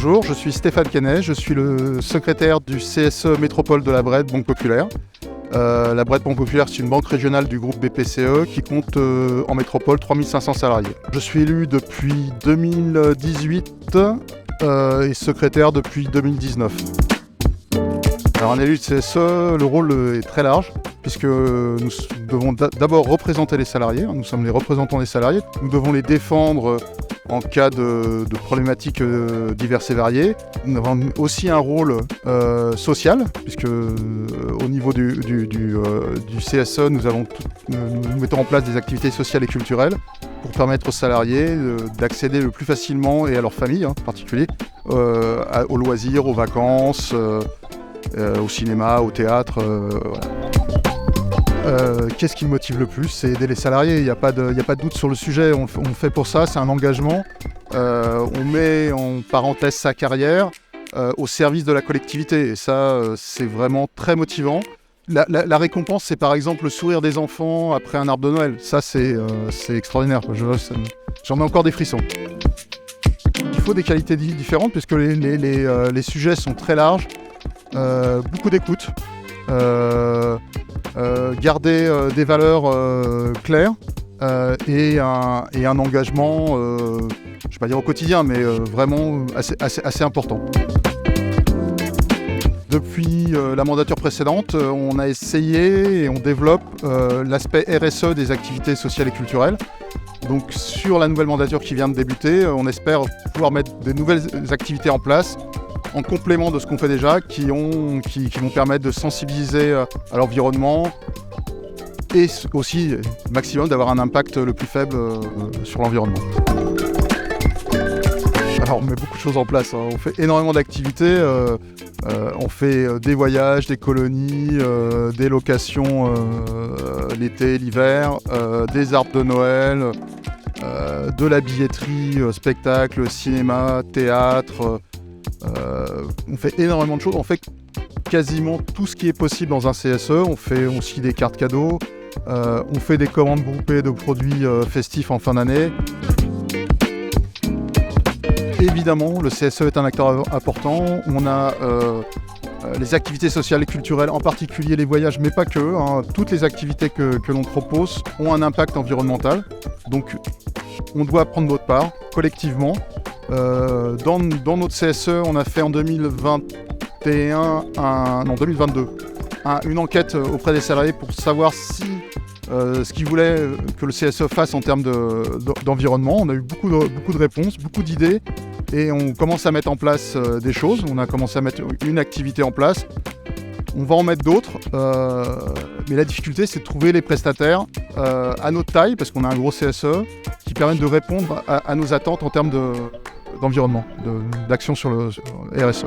Bonjour, je suis Stéphane Quesnay, je suis le secrétaire du CSE Métropole de la Brette, Banque Populaire. La Brette Banque Populaire, c'est une banque régionale du groupe BPCE qui compte en métropole 3500 salariés. Je suis élu depuis 2018 et secrétaire depuis 2019. Alors un élu de CSE, le rôle est très large puisque nous devons d'abord représenter les salariés, nous sommes les représentants des salariés, nous devons les défendre en cas de problématiques diverses et variées. Nous avons aussi un rôle social, puisque au niveau du CSE, nous mettons en place des activités sociales et culturelles pour permettre aux salariés d'accéder le plus facilement, et à leur famille en particulier, aux loisirs, aux vacances, au cinéma, au théâtre. Voilà. Qu'est-ce qui me motive le plus? C'est aider les salariés, il n'y a pas de doute sur le sujet, on le fait pour ça, c'est un engagement. On met en parenthèse sa carrière au service de la collectivité, et ça c'est vraiment très motivant. La récompense, c'est par exemple le sourire des enfants après un arbre de Noël, ça c'est extraordinaire, j'en ai encore des frissons. Il faut des qualités différentes puisque les sujets sont très larges, beaucoup d'écoute. Garder des valeurs claires et un engagement, je ne vais pas dire au quotidien, mais vraiment assez important. Depuis la mandature précédente, on a essayé et on développe l'aspect RSE des activités sociales et culturelles. Donc sur la nouvelle mandature qui vient de débuter, on espère pouvoir mettre de nouvelles activités en place en complément de ce qu'on fait déjà, qui vont permettre de sensibiliser à l'environnement et aussi, maximum, d'avoir un impact le plus faible sur l'environnement. Alors on met beaucoup de choses en place, on fait énormément d'activités, on fait des voyages, des colonies, des locations l'été, l'hiver, des arbres de Noël, de la billetterie, spectacle, cinéma, théâtre. On fait énormément de choses, on fait quasiment tout ce qui est possible dans un CSE, on fait aussi des cartes cadeaux, on fait des commandes groupées de produits festifs en fin d'année. Évidemment, le CSE est un acteur important, on a les activités sociales et culturelles, en particulier les voyages, mais pas que, toutes les activités que l'on propose ont un impact environnemental, donc on doit prendre notre part, collectivement. Dans notre CSE, on a fait en 2022 une enquête auprès des salariés pour savoir ce qu'ils voulaient que le CSE fasse en termes d'environnement. On a eu beaucoup de réponses, beaucoup d'idées, et on commence à mettre en place des choses. On a commencé à mettre une activité en place. On va en mettre d'autres, mais la difficulté, c'est de trouver les prestataires à notre taille, parce qu'on a un gros CSE, qui permettent de répondre à nos attentes en termes d'environnement, d'action sur le RSE.